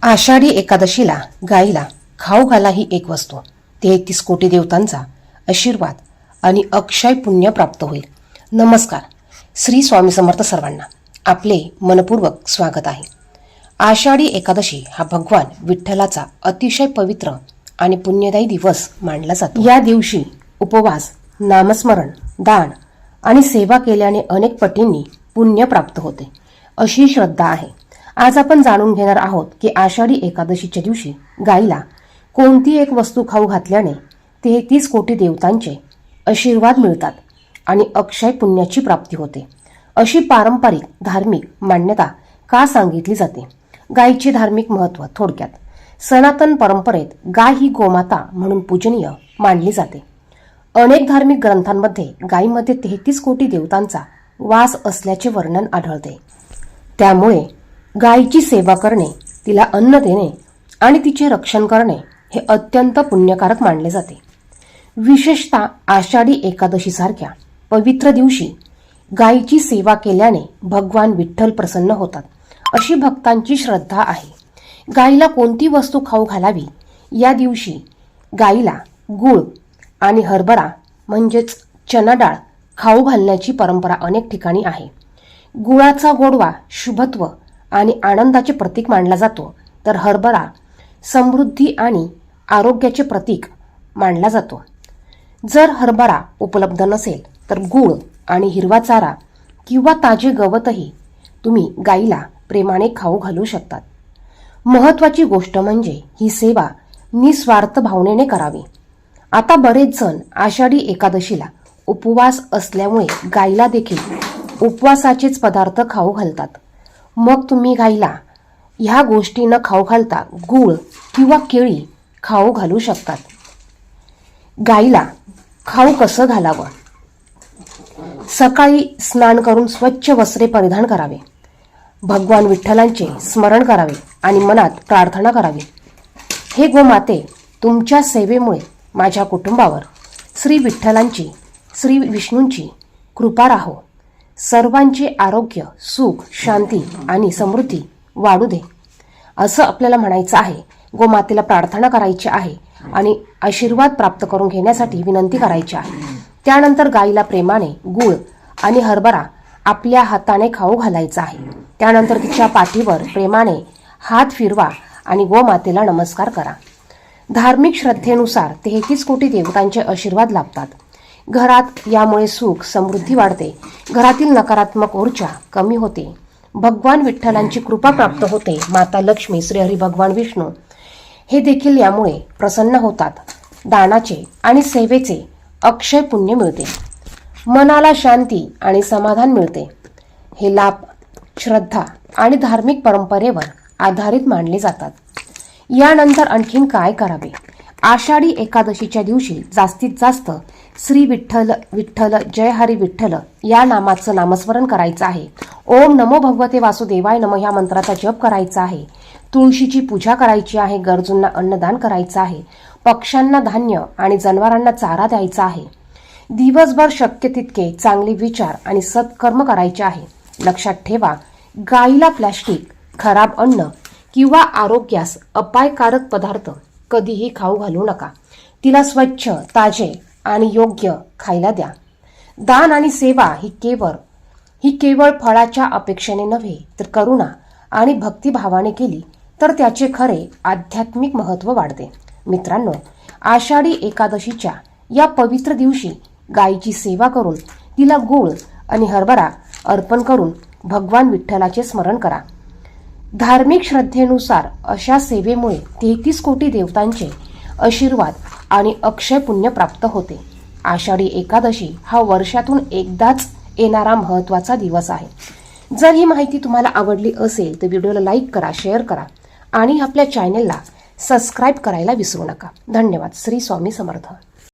आषाढी एकादशीला गाईला खाऊ घाला ही एक वस्तू 33 कोटी देवतांचा आशीर्वाद आणि अक्षय पुण्य प्राप्त होईल. नमस्कार. श्री स्वामी समर्थ सर्वांना आपले मनपूर्वक स्वागत आहे. आषाढी एकादशी हा भगवान विठ्ठलाचा अतिशय पवित्र आणि पुण्यदायी दिवस मानला जातो. या दिवशी उपवास, नामस्मरण, दान आणि सेवा केल्याने अनेक पटींनी पुण्य प्राप्त होते अशी श्रद्धा आहे. आज आपण जाणून घेणार आहोत की आषाढी एकादशीच्या दिवशी गाईला कोणती एक वस्तू खाऊ घातल्याने 33 कोटी देवतांचे आशीर्वाद मिळतात आणि अक्षय पुण्याची प्राप्ती होते. अशी पारंपरिक धार्मिक मान्यता का सांगितली जाते? गायीचे धार्मिक महत्त्व थोडक्यात. सनातन परंपरेत गाय ही गोमाता म्हणून पूजनीय मानली जाते. अनेक धार्मिक ग्रंथांमध्ये गायीमध्ये 33 कोटी देवतांचा वास असल्याचे वर्णन आढळते. त्यामुळे गायीची सेवा करणे, तिला अन्न देणे आणि तिचे रक्षण करणे हे अत्यंत पुण्यकारक मानले जाते. विशेषतः आषाढी एकादशीसारख्या पवित्र दिवशी गायीची सेवा केल्याने भगवान विठ्ठल प्रसन्न होतात अशी भक्तांची श्रद्धा आहे. गायीला कोणती वस्तू खाऊ घालावी? या दिवशी गायीला गूळ आणि हरभरा म्हणजेच चना डाळ खाऊ घालण्याची परंपरा अनेक ठिकाणी आहे. गुळाचा गोडवा शुभत्व आणि आनंदाचे प्रतीक मानला जातो, तर हरभरा समृद्धी आणि आरोग्याचे प्रतीक मानला जातो. जर हरभरा उपलब्ध नसेल तर गूळ आणि हिरवा चारा किंवा ताजे गवतही तुम्ही गाईला प्रेमाने खाऊ घालू शकतात. महत्त्वाची गोष्ट म्हणजे ही सेवा निस्वार्थ भावनेने करावी. आता बरेच जण आषाढी एकादशीला उपवास असल्यामुळे गाईला देखील उपवासाचेच पदार्थ खाऊ घालतात. मग तुम्ही गाईला ह्या गोष्टी न खाऊ घालता गूळ किंवा केळी खाऊ घालू शकतात. गाईला खाऊ कसं घालावं? सकाळी स्नान करून स्वच्छ वस्त्रे परिधान करावे, भगवान विठ्ठलांचे स्मरण करावे आणि मनात प्रार्थना करावी. हे गोमाते, तुमच्या सेवेमुळे माझ्या कुटुंबावर श्री विठ्ठलांची, श्री विष्णूंची कृपा राहो. सर्वांचे आरोग्य, सुख, शांती आणि समृद्धी वाढू दे असं आपल्याला म्हणायचं आहे. गोमातेला प्रार्थना करायची आहे आणि आशीर्वाद प्राप्त करून घेण्यासाठी विनंती करायची आहे. त्यानंतर गाईला प्रेमाने गूळ आणि हरभरा आपल्या हाताने खाऊ घालायचा आहे. त्यानंतर तिच्या पाठीवर प्रेमाने हात फिरवा आणि गोमातेला नमस्कार करा. धार्मिक श्रद्धेनुसार 33 कोटी देवतांचे आशीर्वाद लाभतात. घरात यामुळे सुख समृद्धी वाढते. घरातील नकारात्मक ऊर्जा कमी होते. भगवान विठ्ठलांची कृपा प्राप्त होते. माता लक्ष्मी, श्रीहरी भगवान विष्णू हे देखील यामुळे प्रसन्न होतात. दानाचे आणि सेवेचे अक्षय पुण्य मिळते. मनाला शांती आणि समाधान मिळते. हे लाभ श्रद्धा आणि धार्मिक परंपरेवर आधारित मानले जातात. यानंतर आणखीन काय करावे? आषाढी एकादशीच्या दिवशी जास्तीत जास्त श्री विठ्ठल विठ्ठल जय हरी विठ्ठल या नामाचं नामस्मरण करायचं आहे. ओम नमो भगवते वासुदेवाय नमः या मंत्राचा जप करायचा आहे. तुळशीची पूजा करायची आहे. गरजूंना अन्नदान करायचं आहे. पक्ष्यांना धान्य आणि जनावरांना चारा द्यायचा आहे. दिवसभर शक्य तितके चांगले विचार आणि सत्कर्म करायचे आहे. लक्षात ठेवा, गाईला प्लॅस्टिक, खराब अन्न किंवा आरोग्यास अपायकारक पदार्थ कधीही खाऊ घालू नका. तिला स्वच्छ, ताजे आणि योग्य खायला द्या. दान आणि सेवा ही केवळ फळाच्या अपेक्षेने नव्हे तर करुणा आणि भक्तिभावाने केली तर त्याचे खरे आध्यात्मिक महत्त्व वाढते. मित्रांनो, आषाढी एकादशीच्या या पवित्र दिवशी गायीची सेवा करून तिला गूळ आणि हरभरा अर्पण करून भगवान विठ्ठलाचे स्मरण करा. धार्मिक श्रद्धेनुसार अशा सेवेमुळे 33 कोटी देवतांचे आशीर्वाद आणि अक्षय पुण्य प्राप्त होते. आषाढी एकादशी हा वर्षातून एकदाच येणारा महत्त्वाचा दिवस आहे. जर ही माहिती तुम्हाला आवडली असेल तर व्हिडिओला लाईक करा, शेअर करा आणि आपल्या चॅनेलला सबस्क्राईब करायला विसरू नका. धन्यवाद. श्री स्वामी समर्थ.